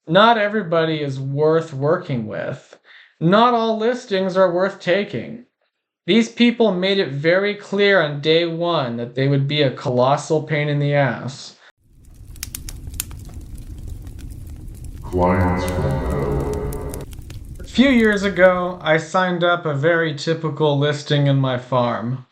Not everybody is worth working with. Not all listings are worth taking. These people made it very clear on day one that they would be a colossal pain in the ass. Clients from hell. A few years ago, I signed up a very typical listing in my farm.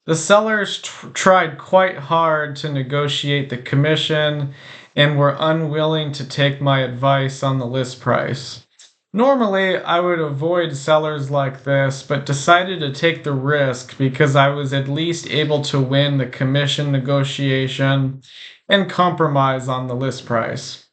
The sellers tried quite hard to negotiate the commission and were unwilling to take my advice on the list price. Normally, I would avoid sellers like this, but decided to take the risk because I was at least able to win the commission negotiation and compromise on the list price.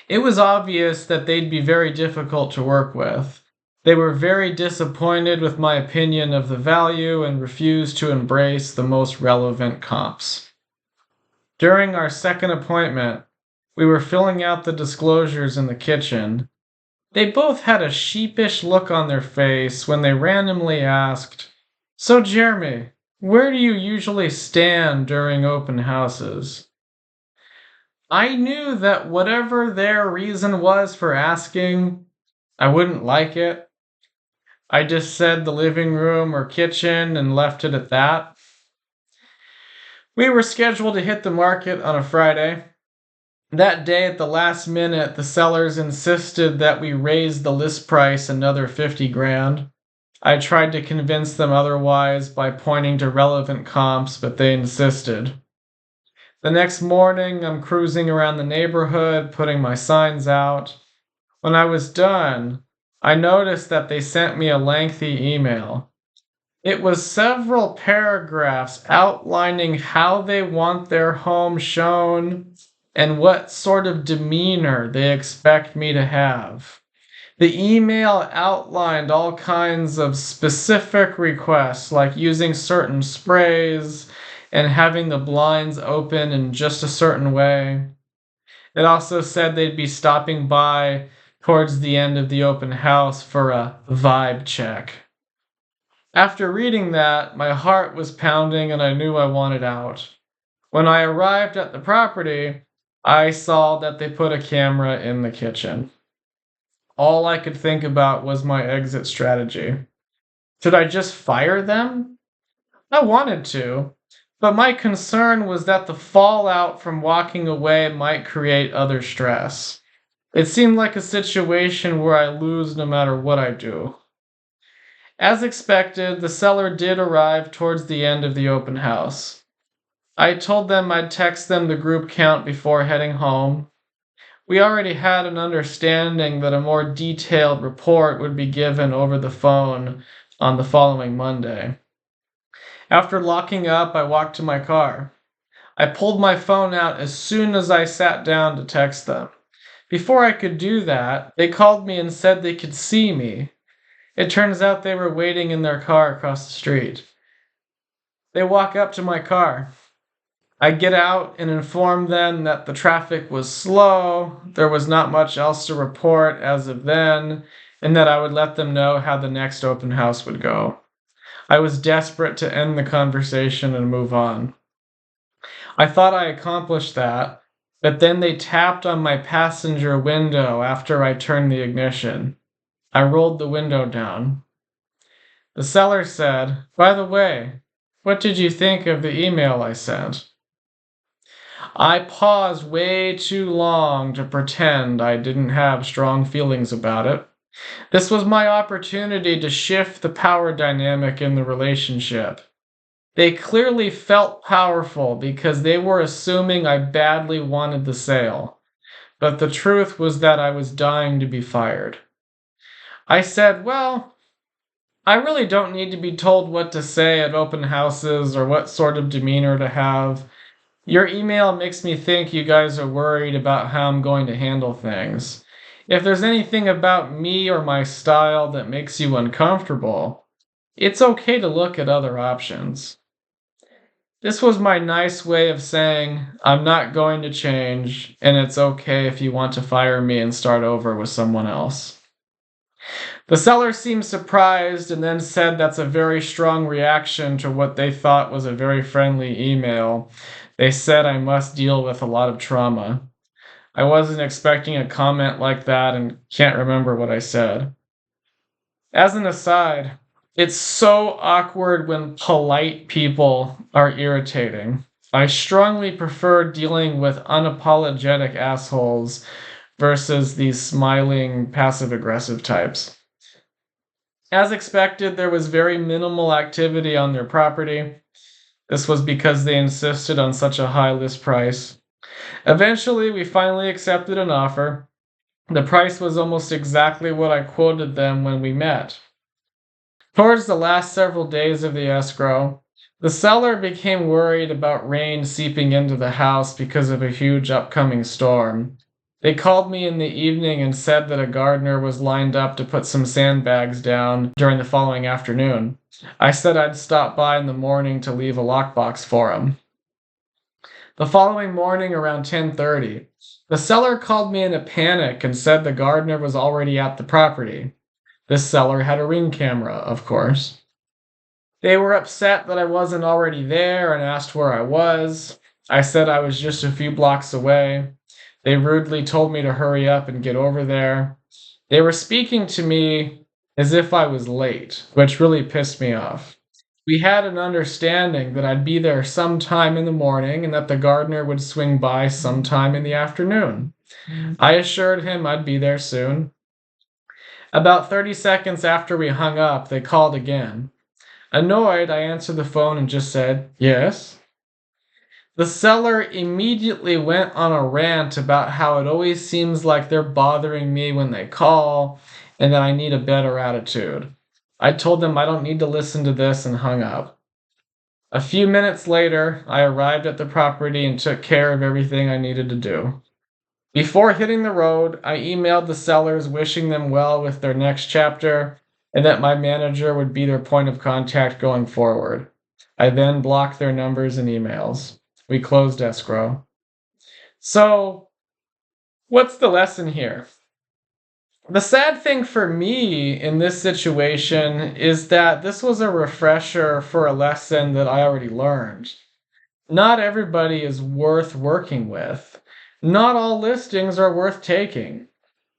It was obvious that they'd be very difficult to work with. They were very disappointed with my opinion of the value and refused to embrace the most relevant comps. During our second appointment, we were filling out the disclosures in the kitchen. They both had a sheepish look on their face when they randomly asked, "So, Jeremy, where do you usually stand during open houses?" I knew that whatever their reason was for asking, I wouldn't like it. I just said the living room or kitchen and left it at that. We were scheduled to hit the market on a Friday. That day, at the last minute, the sellers insisted that we raise the list price another 50 grand. I tried to convince them otherwise by pointing to relevant comps, but they insisted. The next morning, I'm cruising around the neighborhood, putting my signs out. When I was done, I noticed that they sent me a lengthy email. It was several paragraphs outlining how they want their home shown and what sort of demeanor they expect me to have. The email outlined all kinds of specific requests, like using certain sprays and having the blinds open in just a certain way. It also said they'd be stopping by towards the end of the open house for a vibe check. After reading that, my heart was pounding and I knew I wanted out. When I arrived at the property, I saw that they put a camera in the kitchen. All I could think about was my exit strategy. Should I just fire them? I wanted to, but my concern was that the fallout from walking away might create other stress. It seemed like a situation where I lose no matter what I do. As expected, the seller did arrive towards the end of the open house. I told them I'd text them the group count before heading home. We already had an understanding that a more detailed report would be given over the phone on the following Monday. After locking up, I walked to my car. I pulled my phone out as soon as I sat down to text them. Before I could do that, they called me and said they could see me. It turns out they were waiting in their car across the street. They walk up to my car. I get out and inform them that the traffic was slow, there was not much else to report as of then, and that I would let them know how the next open house would go. I was desperate to end the conversation and move on. I thought I accomplished that, but then they tapped on my passenger window after I turned the ignition. I rolled the window down. The seller said, "By the way, what did you think of the email I sent?" I paused way too long to pretend I didn't have strong feelings about it. This was my opportunity to shift the power dynamic in the relationship. They clearly felt powerful because they were assuming I badly wanted the sale, but the truth was that I was dying to be fired. I said, "Well, I really don't need to be told what to say at open houses or what sort of demeanor to have. Your email makes me think you guys are worried about how I'm going to handle things. If there's anything about me or my style that makes you uncomfortable, it's okay to look at other options." This was my nice way of saying, I'm not going to change, and it's okay if you want to fire me and start over with someone else. The seller seemed surprised and then said that's a very strong reaction to what they thought was a very friendly email. They said I must deal with a lot of trauma. I wasn't expecting a comment like that and can't remember what I said. As an aside, it's so awkward when polite people are irritating. I strongly prefer dealing with unapologetic assholes versus these smiling, passive aggressive types. As expected, there was very minimal activity on their property. This was because they insisted on such a high list price. Eventually, we finally accepted an offer. The price was almost exactly what I quoted them when we met. Towards the last several days of the escrow, the seller became worried about rain seeping into the house because of a huge upcoming storm. They called me in the evening and said that a gardener was lined up to put some sandbags down during the following afternoon. I said I'd stop by in the morning to leave a lockbox for him. The following morning around 10:30, the seller called me in a panic and said the gardener was already at the property. This seller had a Ring camera, of course. They were upset that I wasn't already there and asked where I was. I said I was just a few blocks away. They rudely told me to hurry up and get over there. They were speaking to me as if I was late, which really pissed me off. We had an understanding that I'd be there sometime in the morning and that the gardener would swing by sometime in the afternoon. I assured him I'd be there soon. About 30 seconds after we hung up, they called again. Annoyed, I answered the phone and just said, "Yes." The seller immediately went on a rant about how it always seems like they're bothering me when they call and that I need a better attitude. I told them I don't need to listen to this and hung up. A few minutes later, I arrived at the property and took care of everything I needed to do. Before hitting the road, I emailed the sellers wishing them well with their next chapter and that my manager would be their point of contact going forward. I then blocked their numbers and emails. We closed escrow. So, what's the lesson here? The sad thing for me in this situation is that this was a refresher for a lesson that I already learned. Not everybody is worth working with. Not all listings are worth taking.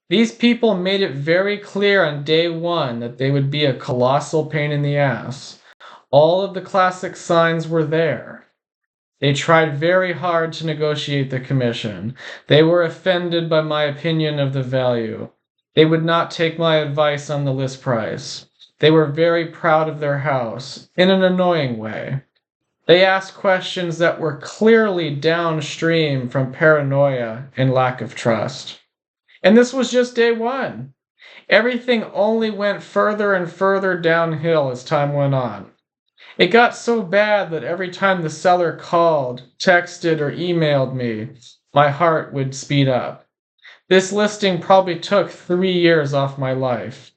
These people made it very clear on day one that they would be a colossal pain in the ass. All of the classic signs were there. They tried very hard to negotiate the commission. They were offended by my opinion of the value. They would not take my advice on the list price. They were very proud of their house, in an annoying way. They asked questions that were clearly downstream from paranoia and lack of trust. And this was just day one. Everything only went further and further downhill as time went on. It got so bad that every time the seller called, texted, or emailed me, my heart would speed up. This listing probably took 3 years off my life.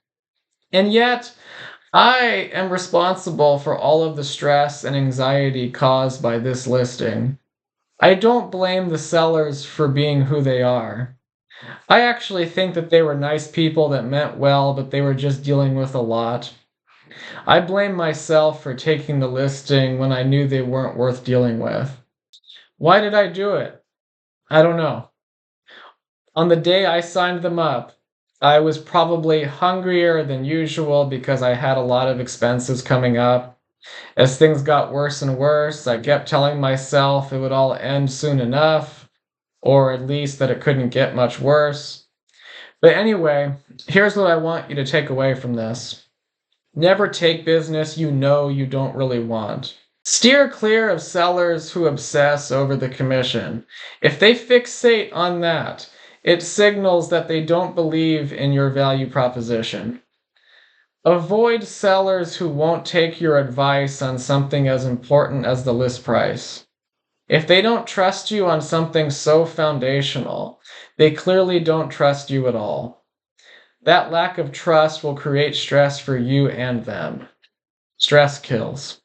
And yet, I am responsible for all of the stress and anxiety caused by this listing. I don't blame the sellers for being who they are. I actually think that they were nice people that meant well, but they were just dealing with a lot. I blame myself for taking the listing when I knew they weren't worth dealing with. Why did I do it? I don't know. On the day I signed them up, I was probably hungrier than usual because I had a lot of expenses coming up. As things got worse and worse, I kept telling myself it would all end soon enough, or at least that it couldn't get much worse. But anyway, here's what I want you to take away from this. Never take business you know you don't really want. Steer clear of sellers who obsess over the commission. If they fixate on that, it signals that they don't believe in your value proposition. Avoid sellers who won't take your advice on something as important as the list price. If they don't trust you on something so foundational, they clearly don't trust you at all. That lack of trust will create stress for you and them. Stress kills.